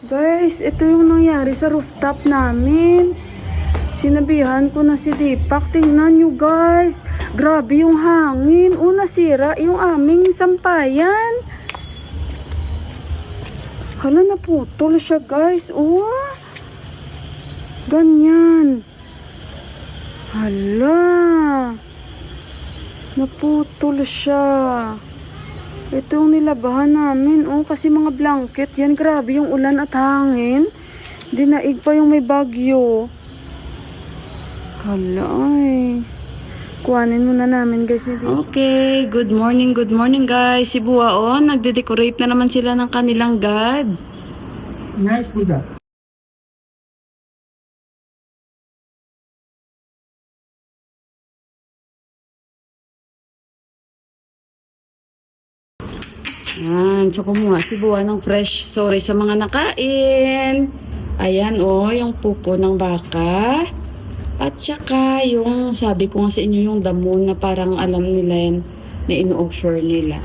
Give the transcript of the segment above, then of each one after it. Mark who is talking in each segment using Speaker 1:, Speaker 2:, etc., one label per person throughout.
Speaker 1: Guys, ito yung nangyari sa rooftop namin. Sinabihan ko na si Deepak. Tingnan nyo guys. Grabe yung hangin. Nasira yung aming sampayan. Hala, naputol siya guys. Ganyan. Hala. Naputol siya. Ito yung nilabahan namin. Kasi mga blanket. Yan, grabe yung ulan at hangin. Dinaig pa yung may bagyo. Hala ay. Kuhanin muna namin guys. Okay, good morning guys. Si Buwa nagde-decorate na naman sila ng kanilang god.
Speaker 2: Nice Buddha.
Speaker 1: Yan, so kumuha si Buwa ng fresh sorry sa mga nakain. Ayan yung pupo ng baka. At saka yung sabi ko nga sa inyo yung damo na parang alam nila yan na ino-offer nila.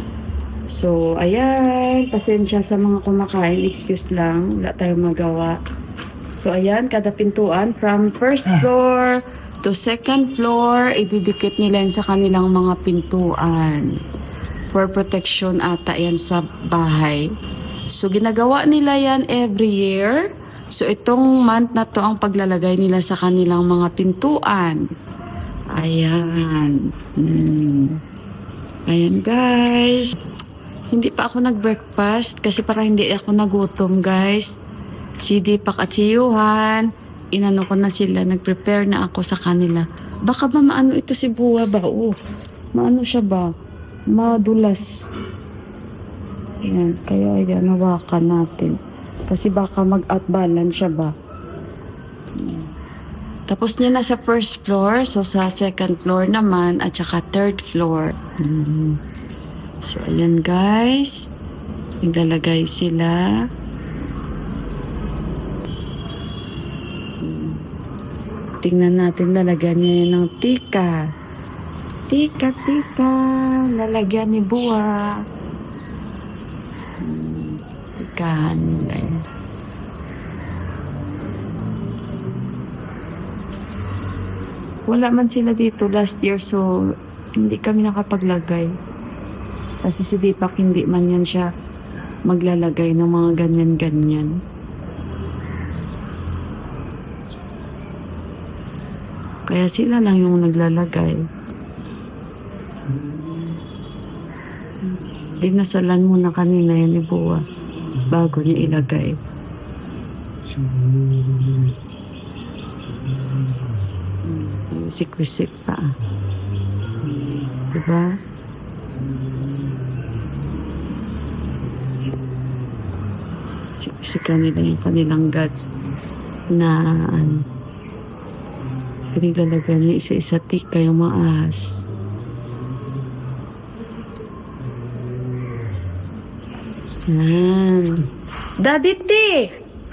Speaker 1: So, ayan, pasensya sa mga kumakain, excuse lang, wala tayong magawa. So, ayan, kada pintuan from first floor to second floor, ididikit nila yan sa kanilang mga pintuan. For protection ata yan sa bahay. So, ginagawa nila yan every year. So, itong month na to ang paglalagay nila sa kanilang mga pintuan. Ayan. Ayan, guys. Hindi pa ako nag-breakfast kasi parang hindi ako nagutom, guys. Si Deepak at si Yuhan, inano ko na sila, nag-prepare na ako sa kanila. Baka ba maano ito si Buwa ba? Maano siya ba? Madulas. Ayan, kaya ayan, nawakan natin. Kasi baka mag-outbalance siya ba. Tapos niya na sa first floor. So, sa second floor naman. At saka third floor. So, ayan guys. Naglalagay sila. Tingnan natin. Lalagyan niya ng tika. Tika. Lalagyan ni Buwa. Tikahan nila yun. Wala man sila dito last year, so hindi kami nakapaglagay. Kasi si Deepak hindi man yan siya maglalagay ng mga ganyan-ganyan. Kaya sila lang yung naglalagay. Dinasalan muna kanina yan ni Buwa bago niya ilagay. Wisik-wisik pa. Diba? Wisik-wisikan nila yung kanilang god na pinilalagyan niya isa-isa tika yung mga ahas. Daddy T!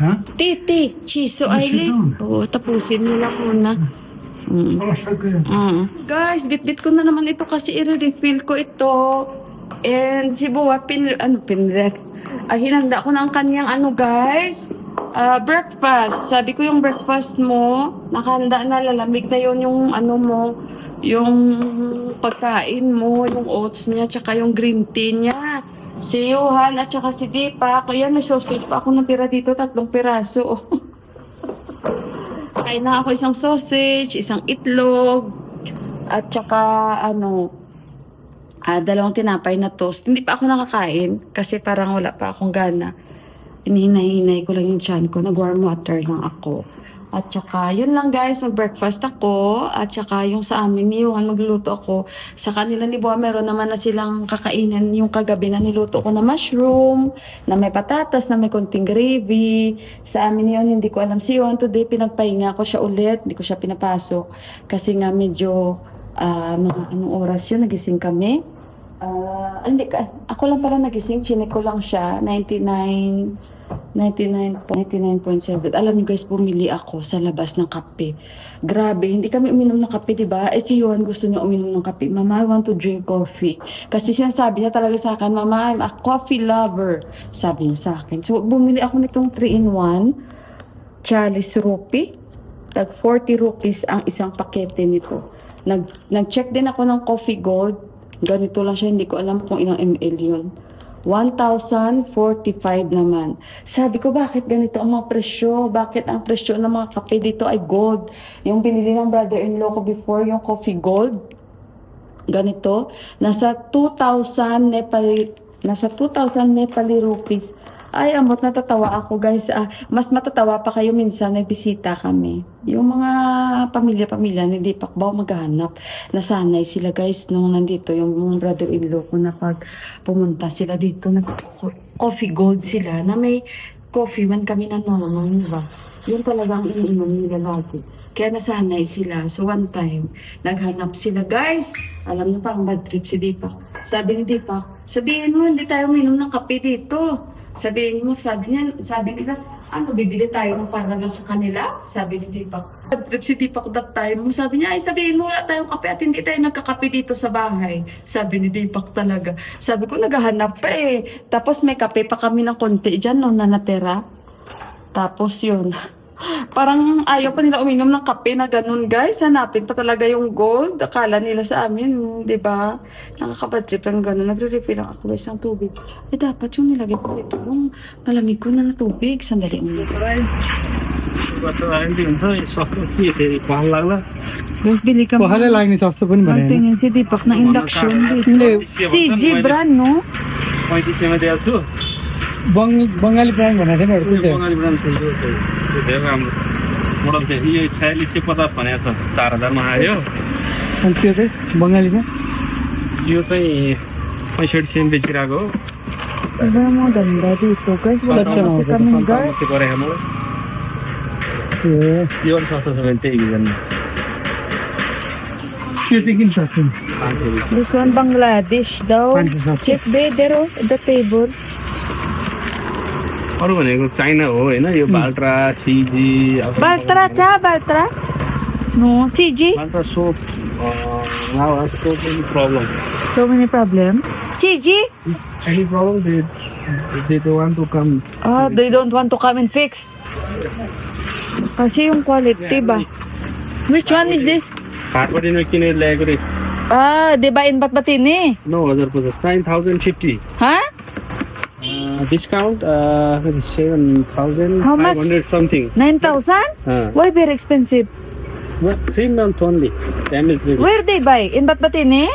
Speaker 2: Ha?
Speaker 1: Titi, Chiso Island. Tapusin nila muna. Guys, bit-bit ko na naman ito kasi i-refill ko ito. And si Buwa, hinanda ko ng kanyang guys, breakfast. Sabi ko yung breakfast mo, nakahanda na, lalamig na yun yung mo, yung pagkain mo, yung oats niya, tsaka yung green tea niya. Si Yuhan at saka si Deepak. Ayan, may sausage pa ako natira dito, 3 piraso. Kain na ako isang sausage, isang itlog, at saka 2 tinapay na toast. Hindi pa ako nakakain kasi parang wala pa akong gana. Hinihinay-hinay ko lang yung tiyan ko. Nag-warm water lang ako. At saka, yun lang guys, mag-breakfast ako. At saka, yung sa amin, yung magluluto ako. Sa kanila ni Buwa, meron naman na silang kakainin yung kagabi na niluto ko na mushroom, na may patatas, na may konting gravy. Sa amin yun, hindi ko alam. Si Yuhan today, pinagpahinga ko siya ulit. Hindi ko siya pinapasok. Kasi nga medyo, mga anong oras yun, nagising kami. Hindi ka. Ako lang pala nagising. Chinek ko lang siya. 99.7. Alam niyo guys, bumili ako sa labas ng kape. Grabe, hindi kami uminom ng kape, diba? Si Yuan gusto niya uminom ng kape. Mama, I want to drink coffee. Kasi sinasabi niya talaga sa akin, Mama, I'm a coffee lover. Sabi niya sa akin. So, bumili ako nitong 3-in-1. Chalice Rupi. Tag 40 rupees ang isang pakete nito. Nag-check din ako ng Coffee Gold. Ganito lang siya, hindi ko alam kung ilang ml yun. 1,045 naman. Sabi ko, bakit ganito ang mga presyo? Bakit ang presyo ng mga kape dito ay gold? Yung binili ng brother-in-law ko before, yung Coffee Gold, ganito, nasa 2,000 Nepali rupees. Ay, amot, natatawa ako guys. Mas matatawa pa kayo minsan, may bisita kami. Yung mga pamilya-pamilya, hindi pa ba maghahanap. Nasanay sila guys nung nandito, yung mga brother-in-law ko na pag pumunta sila dito, coffee gold sila, na may coffee man kami na normal, diba? Yun talagang iniinom nila lagi. Kaya nasanay sila. So one time, naghanap sila guys. Alam niyo parang bad trip si Deepak. Sabi ni Deepak, sabihin mo, hindi tayo uminom ng kape dito. Sabi nila, ano, bibili tayo ng para lang sa kanila? Sabi ni Deepak. Trip si Deepak that time. Sabi niya, ay sabihin mo, wala tayong kape at hindi tayo nagkakape dito sa bahay. Sabi ni Deepak talaga. Sabi ko, naghahanap pa eh. Tapos may kape pa kami ng konti dyan nung nanatera. Tapos yun. Parang ayaw pa nila uminom ng kape na ganun guys. Hanapin pa talaga yung gold. Akala nila sa amin, di ba? Nakakabadtrip lang ganun. Nagre-refill lang ako guys ng tubig. Dapat yung nilagay ko ito. Yung malamig ko na tubig. Sandali mo. Guys, bili ka
Speaker 2: पहाडलाई लाग्ने सस्तो पनि भने
Speaker 1: Tingin si Deepak na induction dito. Si Gibran, no?
Speaker 3: 35 मा दिएको छु
Speaker 2: बङ्गाली ब्रान्ड भनेको थिएन कुन चाहिँ
Speaker 3: बङ्गाली ब्रान्ड थियो त्यो धेरै राम्रो मोडल थियो यो 4650 भनेको छ 4000 मा आयो
Speaker 2: अनि त्यो चाहिँ बङ्गालीमा
Speaker 3: यो चाहिँ 65 सेम बेचिरहेको हो
Speaker 1: Sobrang maganda dito, guys. Wala
Speaker 2: Saan
Speaker 1: naman kasi
Speaker 2: siya
Speaker 1: kaming guys.
Speaker 3: Pharmacy गरेको म
Speaker 2: ए
Speaker 3: यो पनि सस्तो छ भने त्यही किन
Speaker 2: त्यो चाहिँ किन सस्तो
Speaker 3: 500 रुपियाँ
Speaker 1: This one Bangladesh daw.
Speaker 2: Bangladesh.
Speaker 1: Check there, oh, the table.
Speaker 3: अरू भनेको चाइना हो हैन यो बाल्ट्रा सिजी
Speaker 1: Baltra cha, Baltra? No, CG?
Speaker 3: बाल्ट्रा soap now has so many problem
Speaker 1: So many problem. CG?
Speaker 3: any problem they don't want to come
Speaker 1: Ah, they don't want to come and fix. Kasi yung quality ba? Which one is this?
Speaker 3: हाटबाट किनेर ल्याएको रे
Speaker 1: Ah, di ba in Batbatini?
Speaker 3: 9050 9050
Speaker 1: Ha?
Speaker 3: Discount 7,500
Speaker 1: How much?
Speaker 3: something.
Speaker 1: 9,000? Why very expensive?
Speaker 3: What? 3 months only. Damage maybe.
Speaker 1: Where they buy? In Batbatini?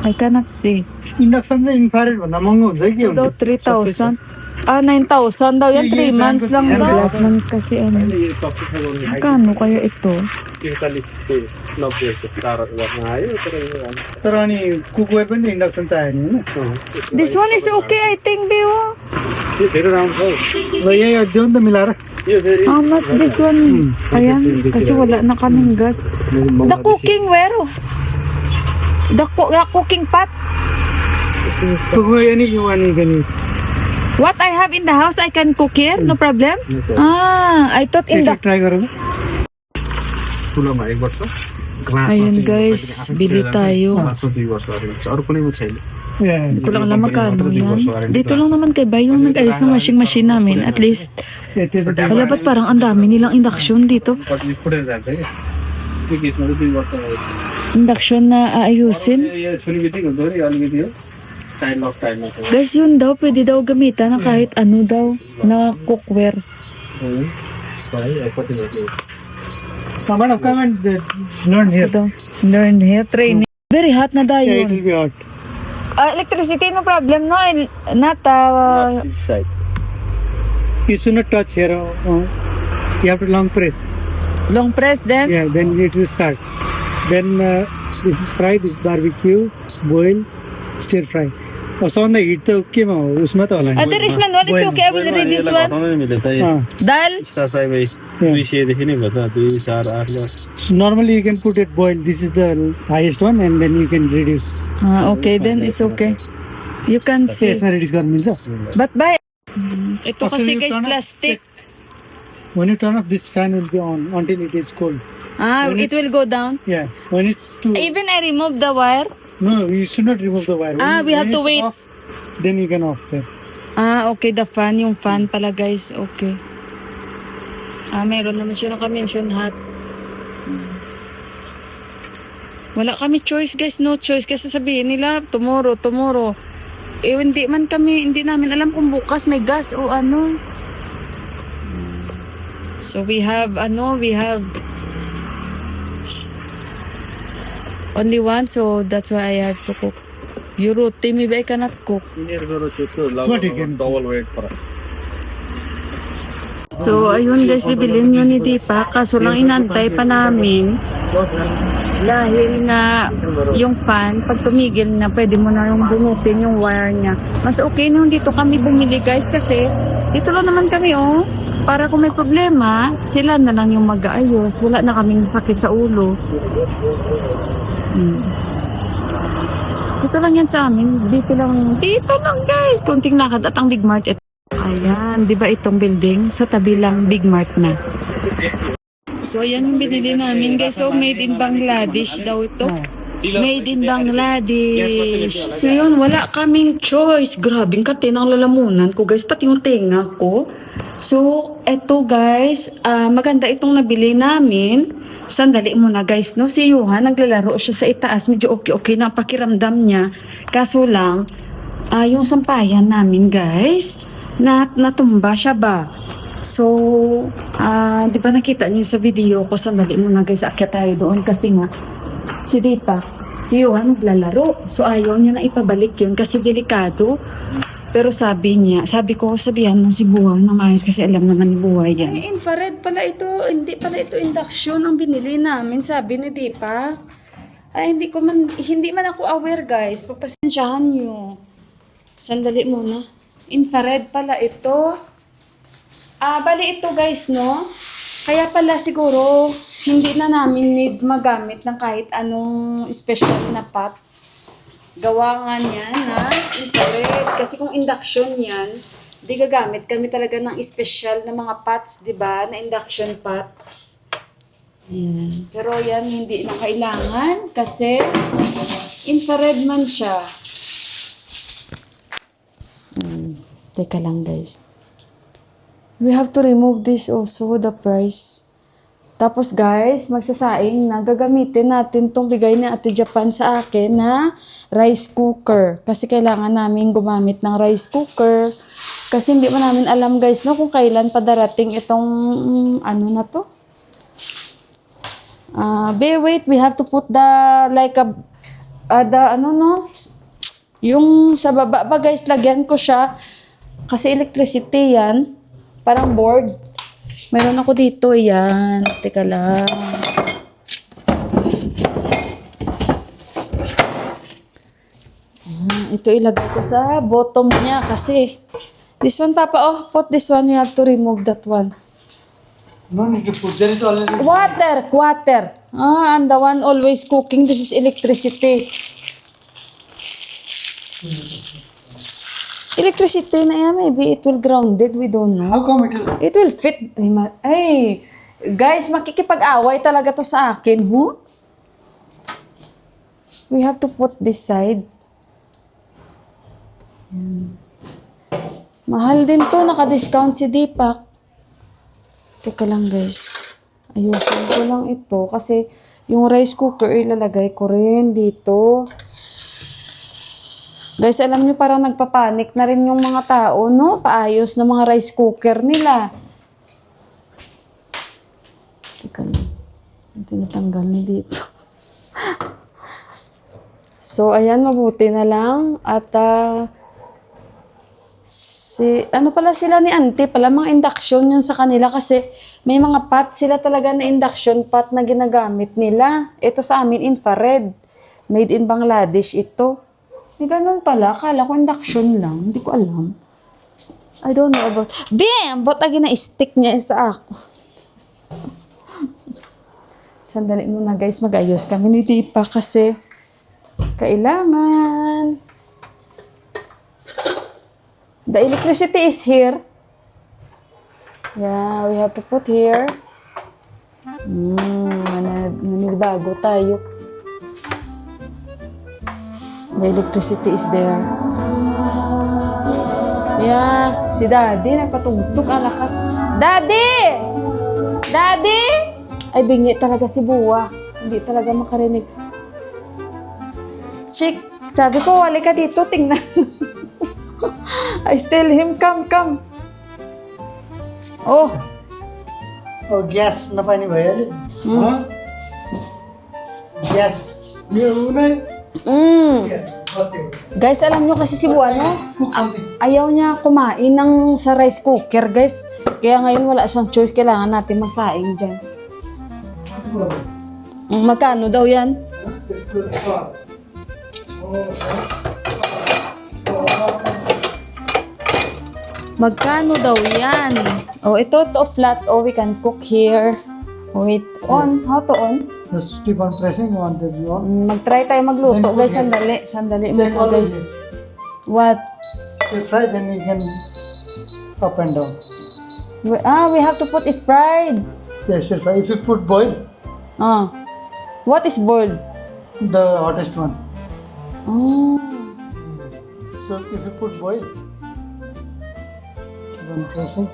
Speaker 1: I cannot see.
Speaker 2: Induction चाहिँ इन्फ्रारेड भन्दा महँगो हुन्छ कि के
Speaker 1: Daw
Speaker 2: हुन्छ
Speaker 1: 3,000. Ah, 9,000 daw yan.
Speaker 2: Yung
Speaker 1: 3 months
Speaker 2: brand
Speaker 1: lang
Speaker 2: ko-
Speaker 1: daw.
Speaker 2: yan,
Speaker 1: Last month kasi ano. Kano kaya ito?
Speaker 3: 43 से 90 को 4,000 मा आयो तर यो
Speaker 2: तर अनि कुकवेयर पनि इन्डक्सन चाहियो नि होइन
Speaker 1: This one is okay, I think, Biwa.
Speaker 3: यो धेरै राम्रो छ हौ।
Speaker 2: ल यही देऊ नि त मिलाएर
Speaker 3: यो फेरि
Speaker 1: How much this one? Ayan, kasi wala na kaming gas. The cooking where? The cooking pot?
Speaker 2: Cookware any you one you can use
Speaker 1: What I have in the house, I can cook here, no problem? Ah, I thought in the...
Speaker 2: try गरौँ
Speaker 3: ठुलोमा 1 वर्ष ग्लासमा
Speaker 1: Ayan
Speaker 3: चाहिँ
Speaker 1: guys,
Speaker 3: आफै
Speaker 1: bili
Speaker 3: किनेर
Speaker 1: tayo.
Speaker 3: ग्लासमा 2 वर्ष वारेन्टी छ अरू कुनैमा छैन
Speaker 1: Hindi ko lang alam magkano yan. Dito lang naman kay Bay, yung nag-ayos ng washing machine namin. At least, wala ba't parang ang dami nilang induction dito?
Speaker 3: पछि फुटेर जान्छ कि त्यो केसमा चाहिँ 2 वर्ष
Speaker 1: Induction na aayusin.
Speaker 3: यो छुरी बित्तिकै हुन्छ नि अलिकति हो टाइम लक टाइममा
Speaker 1: Guys, yun daw, pwede daw gamitan na kahit ano daw, na cookware.
Speaker 3: कति भयो
Speaker 2: madam come and learn here
Speaker 1: Ito, learn here, training. Very hot na daw
Speaker 2: it
Speaker 1: yun.
Speaker 2: Will be हट
Speaker 1: Electricity, no problem, no? Not,
Speaker 3: this side
Speaker 2: You should not touch here. You have to long press.
Speaker 1: long press then?
Speaker 2: Yeah, then it will start. Then this is fry, this is barbecue, boil, stir fry. सौंदा हिट त केमा हो उसमा त होला नि
Speaker 1: There is manual, it's okay, I will read this one. Dal,
Speaker 3: star fry भाइ 200 देखि नै भयो त 2 4 8 10
Speaker 2: normally you can put it boiled. This is the highest one and then you can reduce.
Speaker 1: okay, then it's okay. You can see.
Speaker 2: यसमा reduce गर्न मिल्छ.
Speaker 1: But by, ito
Speaker 2: After
Speaker 1: kasi
Speaker 2: you
Speaker 1: guys
Speaker 2: turn off,
Speaker 1: plastic.
Speaker 2: When you turn off, this fan will be on until it is cold. When
Speaker 1: It will go down.
Speaker 2: Yeah, when it's too
Speaker 1: Even I remove the wire.
Speaker 2: no, you should not remove the wire. When,
Speaker 1: We have
Speaker 2: when
Speaker 1: to
Speaker 2: it's
Speaker 1: wait.
Speaker 2: Off, then you can off it.
Speaker 1: Okay, the fan, yung fan pala guys. Okay. Meron naman siya naka-mention hot. Wala kami choice guys, no choice. Kasi sabihin nila, tomorrow. Hindi namin alam kung bukas may gas o ano. So we have only one, so that's why I have to cook. You roti, maybe I cannot cook.
Speaker 2: What you can-
Speaker 3: double weight पर
Speaker 1: So, ayun guys, bibilin yun ni Deepa. Kaso lang inantay pa namin. Dahil nga, yung fan, pag tumigil na, pwede mo na yung bunutin yung wire niya. Mas okay nung dito kami bumili guys kasi dito lang naman kami para kung may problema, sila na lang yung mag-aayos. Wala na kaming sakit sa ulo. Dito lang yan sa amin. Dito lang guys. Kunting lakad at ang Big Mart. Ayan, di ba itong building? Sa tabi lang Big Mart na. So, ayan yung binili namin guys. So, made in Bangladesh daw ito. Made in Bangladesh. Ngayon, wala kaming choice. Grabing kate ng lalamunan ko guys. Pati yung tenga ko. So, eto guys. Maganda itong nabili namin. Sandali muna guys, no? Si Johan, naglalaro siya sa itaas. Medyo okay na ang pakiramdam niya. Kaso lang, yung sampayan namin guys, natumba siya ba? So, di ba nakita niyo sa video ko, sandali muna guys, akyat tayo doon kasi nga, si Johan naglalaro. So, ayaw niya na ipabalik yun kasi delikado. Pero sabihan ng si Buhay ng ayos kasi alam naman ni Buhay yan. Infrared pala ito, hindi pala ito induction ang binili namin, sabi ni Deepa. Hindi man ako aware guys, pagpasensyahan niyo. Sandali muna. Infrared pala ito. Bali ito guys, no? Kaya pala siguro, hindi na namin need magamit ng kahit anong special na pot. Gawa nga niya na infrared. Kasi kung induction yan, di gagamit kami talaga ng special na mga pots, di ba? Na induction pots. Ayan. Pero yan, hindi na kailangan kasi infrared man siya. Teka lang guys. We have to remove this also, the price. Tapos guys, magsasaing na gagamitin natin tong bigay ni Ate Japan sa akin na rice cooker. Kasi kailangan namin gumamit ng rice cooker. Kasi hindi pa namin alam guys, no, kung kailan pa darating itong ano na to. Wait, we have to put yung sa baba ba guys, lagyan ko siya. Kasi electricity yan. Parang board. Meron ako dito, yan. Teka lang. Ito ilagay ko sa bottom niya kasi this one, Papa, put this one. You have to remove that one.
Speaker 2: No need to put. There is already.
Speaker 1: Water. I'm the one always cooking. This is electricity. Electricity na yan, maybe it will grounded, we don't know.
Speaker 2: How come it will?
Speaker 1: It will fit. Ay, guys, makikipag-away talaga to sa akin, We have to put this side. Yan. Mahal din to, naka-discount si Deepak. Teka lang guys. Ayusin ko lang ito kasi yung rice cooker ilalagay ko rin dito. Guys, alam nyo, parang nagpapanik na rin yung mga tao, no? Paayos ng mga rice cooker nila. Teka lang. Tinatanggal na dito. So, ayan, mabuti na lang. At, ano pala sila ni Auntie? Pala mga induction yun sa kanila kasi may mga pot sila talaga na induction pot na ginagamit nila. Ito sa amin, infrared. Made in Bangladesh ito. May ganun pala. Akala ko induction lang. Hindi ko alam. I don't know about... Damn! Ba't lagi na stick niya sa ako? Sandali muna guys. Mag-ayos kami ni Tipa kasi kailangan. The electricity is here. Yeah, we have to put here. Manibago tayo. The electricity is there. Yeah, si Daddy nagpatugtog ang lakas. Daddy! Daddy! Ay, bingi talaga si Buwa. Hindi talaga makarinig. Chick, sabi ko, wali ka dito, tingnan. I tell him, come. Oh,
Speaker 2: Oh, gas na pani bhayale. Huh? Gas. Yo, unai.
Speaker 1: Guys, alam nyo kasi si Buwa, no?
Speaker 2: Cook something.
Speaker 1: Ayaw niya kumain ng sa rice cooker, guys. Kaya ngayon wala siyang choice. Kailangan natin magsaing dyan. Magkano daw yan? Magkano daw yan? Oh, ito to flat. Oh, we can cook here. Wait, on. How to on?
Speaker 2: Just keep on pressing on the on.
Speaker 1: Mag-try tayo magluto,
Speaker 2: Then
Speaker 1: guys.
Speaker 2: cook
Speaker 1: Sandali. Sandali
Speaker 2: Check
Speaker 1: muna,
Speaker 2: all
Speaker 1: guys.
Speaker 2: of
Speaker 1: What?
Speaker 2: If fry, then we can up and down.
Speaker 1: We have to put it fried.
Speaker 2: Yes, sir fry. If you put boil,
Speaker 1: What is boiled?
Speaker 2: the hottest one.
Speaker 1: Oh.
Speaker 2: So if you put boil, keep on pressing.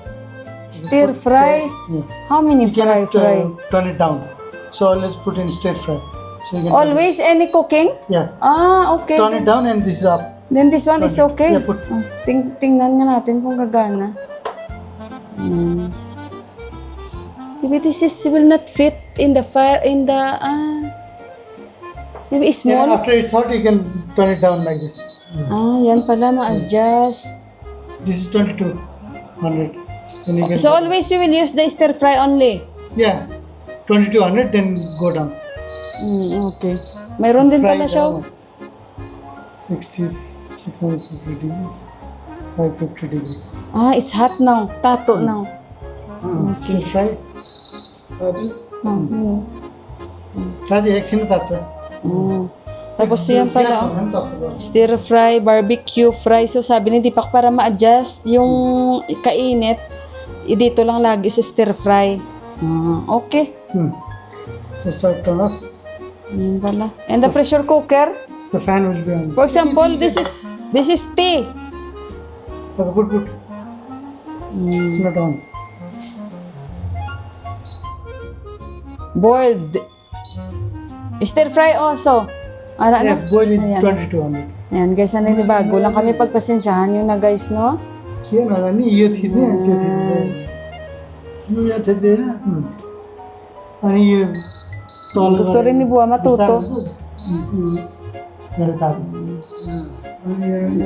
Speaker 1: Stir fry?
Speaker 2: Yeah.
Speaker 1: How many
Speaker 2: You cannot
Speaker 1: fry?
Speaker 2: turn it down. So let's put in stir fry. So you can
Speaker 1: Always any cooking?
Speaker 2: Yeah.
Speaker 1: Okay.
Speaker 2: Turn it down and this is up.
Speaker 1: Then this one is okay.
Speaker 2: Yeah, put-
Speaker 1: Tingnan nga natin kung gagana. Ayan. Maybe this will not fit in the fire, maybe it's
Speaker 2: Yeah,
Speaker 1: small.
Speaker 2: after it's hot, you can turn it down like this.
Speaker 1: Yan pala, ma-adjust.
Speaker 2: This is 2200. Then you can
Speaker 1: So always you will use the stir fry only?
Speaker 2: yeah, 2200. Then go down.
Speaker 1: Okay. Mayroon din
Speaker 2: Fry
Speaker 1: pala
Speaker 2: it
Speaker 1: siya.
Speaker 2: down. 60, 650 degrees, 550 degrees.
Speaker 1: It's hot now. Tato now.
Speaker 2: Okay. Fry.
Speaker 1: Okay.
Speaker 2: Tadi eksin tatsa.
Speaker 1: Tapos yan pala. Stir fry, barbecue fry. So sabi ni Deepak para ma-adjust yung kainit, dito lang lagi sa stir fry. Okay.
Speaker 2: So start turn off.
Speaker 1: Yan pala. And the pressure cooker,
Speaker 2: The fan will be on.
Speaker 1: for example, this is tea.
Speaker 2: Okay, put. It's not on.
Speaker 1: Boiled. Stir fry also. Ara
Speaker 2: Yeah,
Speaker 1: na.
Speaker 2: boil is
Speaker 1: Ayan.
Speaker 2: 2200.
Speaker 1: Ayan guys, bago lang kami pagpasensyahan nyo na guys, no?
Speaker 2: Kaya na ni iyo thi ne te thi ne. Iyo ya the de na. Ani iyo tol.
Speaker 1: Gusto rin ni Buwa matuto.
Speaker 2: Pero tadi.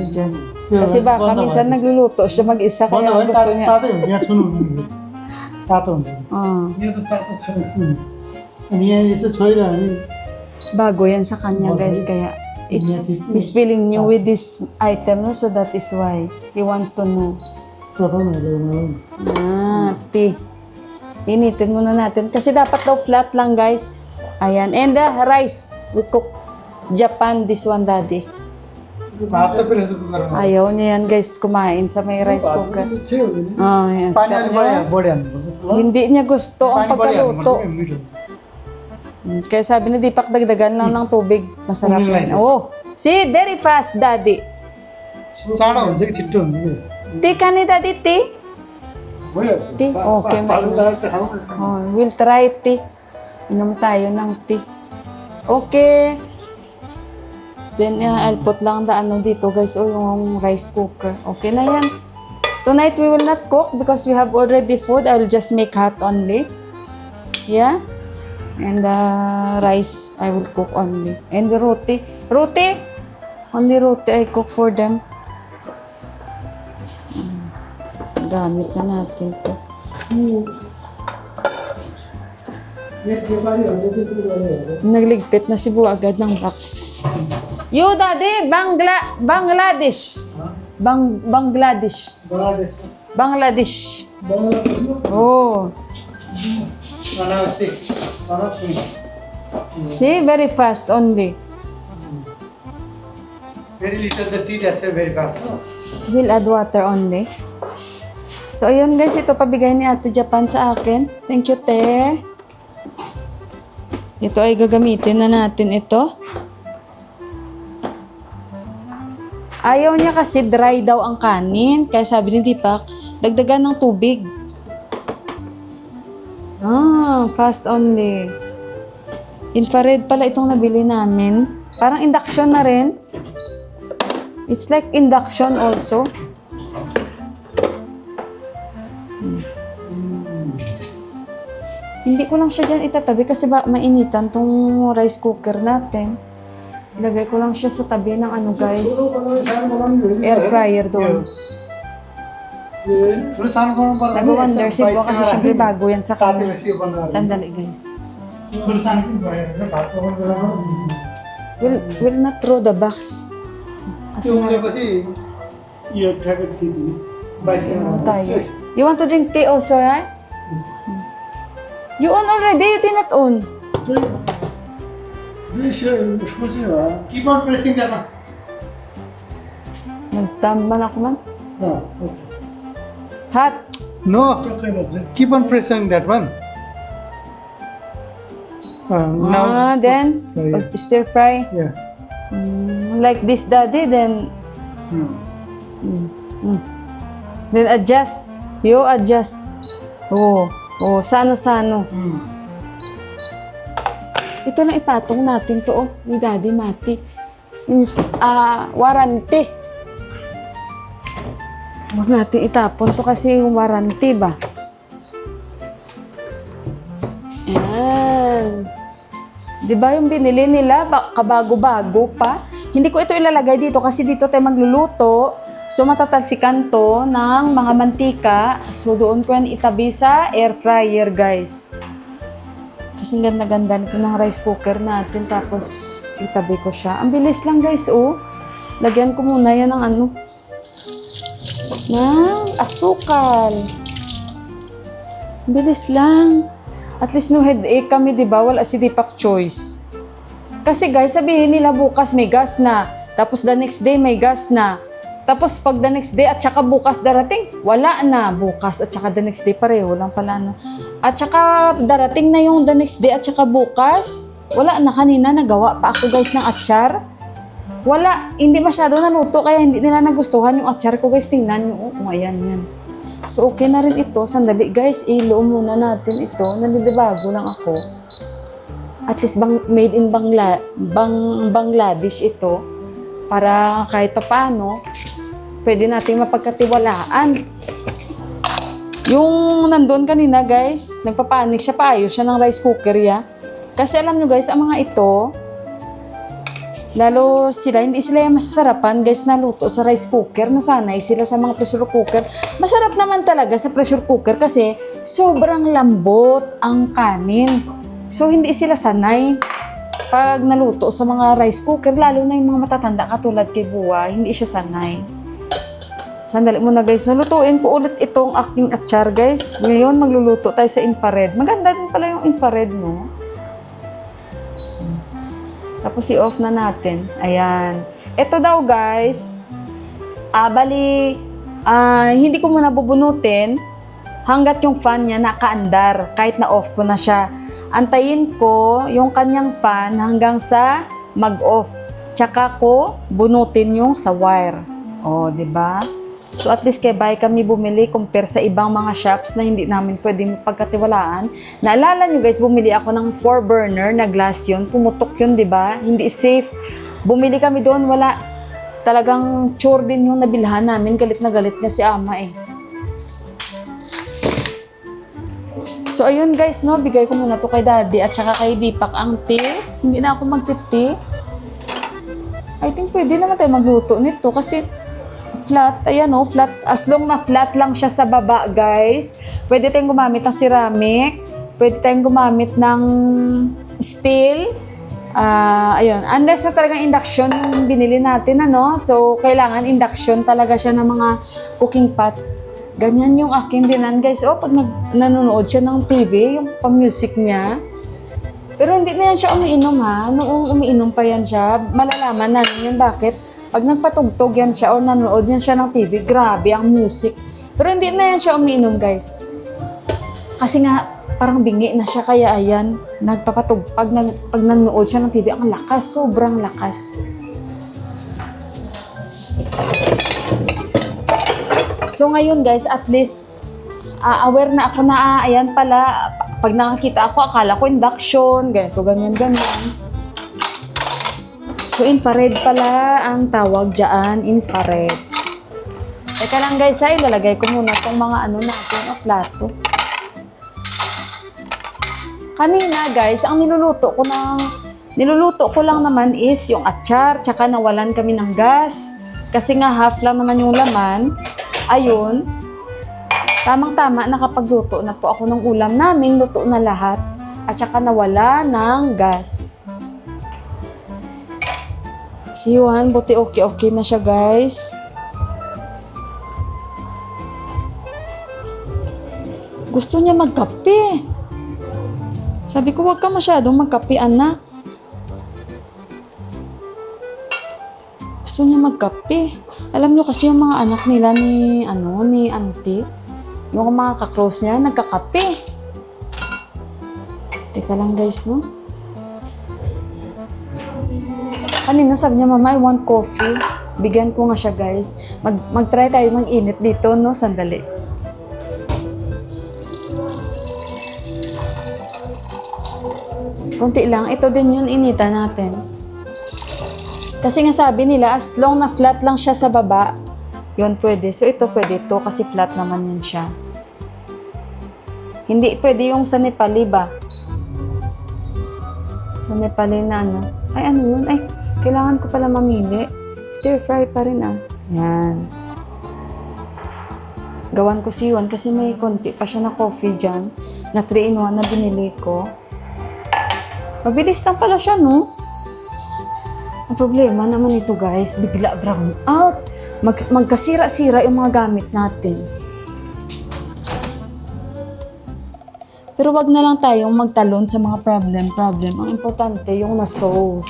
Speaker 1: Adjust. Kasi baka minsan nagluluto siya mag-isa kaya gusto niya.
Speaker 2: Tata yun, siya sunod. Tata yun. Iya to tata sunod. Ani yan isa choira ani.
Speaker 1: Bago yan sa kanya guys, kaya he's feeling new with this item, no? So that is why he wants to know. Tea. Initin muna natin. Kasi dapat daw flat lang guys. Ayan. And the rice. We cook Japan, this one daddy. Ayaw niya yan guys, kumain sa may rice cooker. Yes. Hindi niya gusto ang pagkaluto. Kaya sabi ni Deepak, dagdagan lang ng tubig. Masarap yan. Oh, see, very fast daddy. Tea ka ni daddy, tea? Tea? Okay, we'll try tea. Inom tayo ng tea. Okay. Then, I'll put lang the dito guys, yung rice cooker. Okay na yan. Tonight, we will not cook because we have already food. I will just make hot only. Yeah? And the rice, I will cook only. And the roti. Roti? Only roti I cook for them. Gamit na natin to. Nagligpit na si Buwa agad ng box. You, Daddy, Bangladesh.
Speaker 2: हाँ
Speaker 1: Bangladesh.
Speaker 2: बांग्लादेश
Speaker 1: Bangladesh.
Speaker 2: बांग्लादेश
Speaker 1: Oh.
Speaker 2: खाना से खाना free
Speaker 1: See, very fast only.
Speaker 2: very little the tea that's very fast no?
Speaker 1: We'll add water only. So, ayun guys, ito pabigay ni Ate Japan sa akin. Thank you, te. Ito ay gagamitin na natin ito. Ayaw niya kasi dry daw ang kanin. Kaya sabi ni Deepak, dagdagan ng tubig. Fast only. Infrared pala itong nabili namin. Parang induction na rin. It's like induction also. Hindi ko lang siya dyan itatabi kasi ba mainitan tong rice cooker natin. Ilagay ko lang siya sa tabi ng ano guys, air fryer doon.
Speaker 2: थोड़ा सान करना पड़ता है
Speaker 1: Nag-wonder si Bo kasi syempre bago yan sa
Speaker 2: खाते
Speaker 1: kanya.
Speaker 2: में सी बन रहा है
Speaker 1: Sandali guys.
Speaker 2: थोड़ा सान क्यों बढ़ेगा भात को बंद करना
Speaker 1: Will not throw the box. Kasi
Speaker 2: क्यों मुझे
Speaker 1: nga,
Speaker 2: बस ये ठहर थी बाईस
Speaker 1: tayo. You want to drink tea also, right? You on already? You did not on.
Speaker 2: keep on pressing that one
Speaker 1: Nagtamban ako man.
Speaker 2: हाँ okay
Speaker 1: Hot.
Speaker 2: no keep on pressing that one now
Speaker 1: Then,
Speaker 2: Oh, yeah.
Speaker 1: stir fry.
Speaker 2: yeah
Speaker 1: Like this, Daddy, then then adjust. You adjust. Sano-sano. Ito lang ipatong natin to, ni Daddy Mati. Warranty. Huwag natin itapon to kasi yung warranty ba? Ayan. Di ba yung binili nila, kabago-bago pa? Hindi ko ito ilalagay dito kasi dito tayo magluluto. So, matatalsikan to ng mga mantika. So, doon ko yan itabi sa air fryer, guys. Kasi ganda-ganda nito ng rice cooker natin. Tapos, itabi ko siya. Ang bilis lang, guys, oh. Lagyan ko muna yan ng ano. Ng asukal. Ang bilis lang. At least no headache kami, di ba? Wala si Deepak choice. Kasi guys, sabihin nila bukas may gas na. Tapos the next day may gas na. Tapos pag the next day at saka bukas darating, wala na. Bukas at saka the next day pareho lang pala. No? At saka darating na yung the next day at saka bukas. Wala na, kanina nagawa pa ako guys ng atsar. Wala, hindi masyado naluto kaya hindi nila nagustuhan yung atsar ko guys. Tingnan nyo, ayan yan. So okay na rin ito. Sandali guys, ilo muna natin ito. Nalidibago lang ako. At least made in Bangladesh ito. Para kahit pa paano, pwede natin mapagkatiwalaan. Yung nandun kanina guys, nagpapanik siya, paayos siya ng rice cooker ya. Kasi alam nyo guys, ang mga ito, lalo sila, hindi sila yung masasarapan guys na luto sa rice cooker. Nasanay sila sa mga pressure cooker. Masarap naman talaga sa pressure cooker kasi sobrang lambot ang kanin. So hindi sila sanay pag naluto sa mga rice cooker, lalo na yung mga matatanda katulad kay Buwa, hindi siya sanay. Sandali muna guys, nalutuin ko ulit itong aking atsar guys. Ngayon magluluto tayo sa infrared. Maganda din pala yung infrared no. Tapos i-off na natin. Ayan. Ito daw guys, hindi ko muna bubunutin hanggat yung fan niya nakaandar. Kahit na off ko na siya. Antayin ko yung kanyang fan hanggang sa mag-off. Tsaka ko bunutin yung sa wire. O, di ba? So at least kay bay kami bumili compare sa ibang mga shops na hindi namin pwedeng pagkatiwalaan. Naalala nyo guys, bumili ako ng 4-burner na glass yun. Pumutok yun, di ba? Hindi safe. Bumili kami doon, wala. Talagang chore din yung nabilhan namin. Galit na galit nga si ama eh. So ayun guys, no, bigay ko muna to kay Daddy at saka kay Deepak ang tea. Hindi na ako magti-tea. I think pwede naman tayo magluto nito kasi flat, ayan o, flat. As long na flat lang siya sa baba guys. Pwede tayong gumamit ng ceramic. Pwede tayong gumamit ng steel. Ayun, unless na talagang induction yung binili natin, ano? So, kailangan induction talaga siya ng mga cooking pots. Ganyan yung aking binan, guys. Oh, pag nanonood siya ng TV, yung pa-music niya. Pero hindi na yan siya umiinom, ha? Noong umiinom pa yan siya, malalaman namin yun bakit. Pag nagpatugtog yan siya o nanonood yan siya ng TV, grabe ang music. Pero hindi na yan siya umiinom, guys. Kasi nga, parang bingi na siya, kaya ayan, nagpapatug. Pag nanonood siya ng TV, ang lakas, sobrang lakas. So ngayon guys, at least, aware na ako na, ayan pala, pag nakakita ako, akala ko induction, ganito, ganyan. So infrared pala ang tawag dyan, infrared. Teka lang guys, ilalagay ko muna itong mga ano natin, o plato. Kanina guys, ang niluluto ko lang naman is yung atsar, tsaka nawalan kami ng gas. Kasi nga half lang naman yung laman. Ayun. Tamang-tama, nakapagluto na po ako ng ulam namin, luto na lahat. At tsaka nawala ng gas. Si Juan, buti okay na siya guys. Gusto niya magkape. Sabi ko, huwag ka masyadong magkape, anak. Gusto niya magkape. Alam niyo kasi yung mga anak nila ni auntie, yung mga kaklose niya, nagkakape. Teka lang guys, no? Kanina sabi niya, Mama, I want coffee. Bigyan ko nga siya guys. Mag-try tayo mag-init dito, no? Sandali. Konti lang. Ito din yung inita natin. Kasi nga sabi nila, as long na flat lang siya sa baba, yun pwede. So ito pwede ito kasi flat naman yun siya. Hindi pwede yung sa Nepali ba? Sa Nepali na ano. Ay ano yun? Ay, kailangan ko pala mamili. Stir fry pa rin ah. Yan. Gawan ko si Juan kasi may konti pa siya na coffee dyan. Na 3-in-1 na binili ko. Mabilis lang pala siya, no? Ang problema naman ito, guys, bigla brown out. Magkasira-sira yung mga gamit natin. Pero wag na lang tayong magtalon sa mga problem. Ang importante, yung na-solve.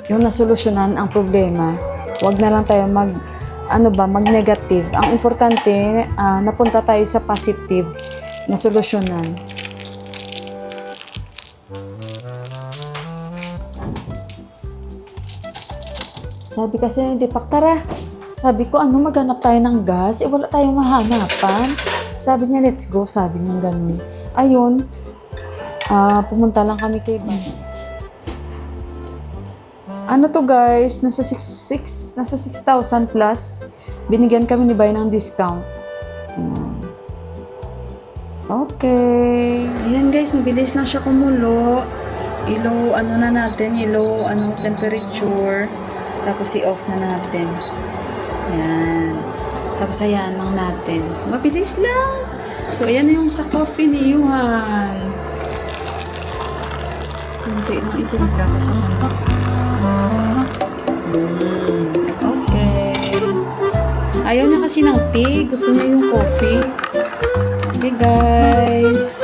Speaker 1: Yung nasolusyonan ang problema. Wag na lang tayo mag-negative. Ang importante, napunta tayo sa positive na solusyonan. Sabi kasi, tara. Sabi ko, maghanap tayo ng gas? Wala tayong mahanapan. Sabi niya, let's go. Sabi niya ganun. Ayun, pumunta lang kami kay Ban. Ano to guys, nasa 6,000 plus. Binigyan kami ni Bay ng discount. Okay. Ayan guys, mabilis lang siya kumulo. Low temperature. Tapos i-off na natin. Yan. Tapos hayaan lang natin. Mabilis lang. So, ayan na yung sa coffee ni Juan. Kunti lang itinaga ko sa mga. Okay. Ayaw niya kasi ng tea. Gusto niya yung coffee. Okay, guys.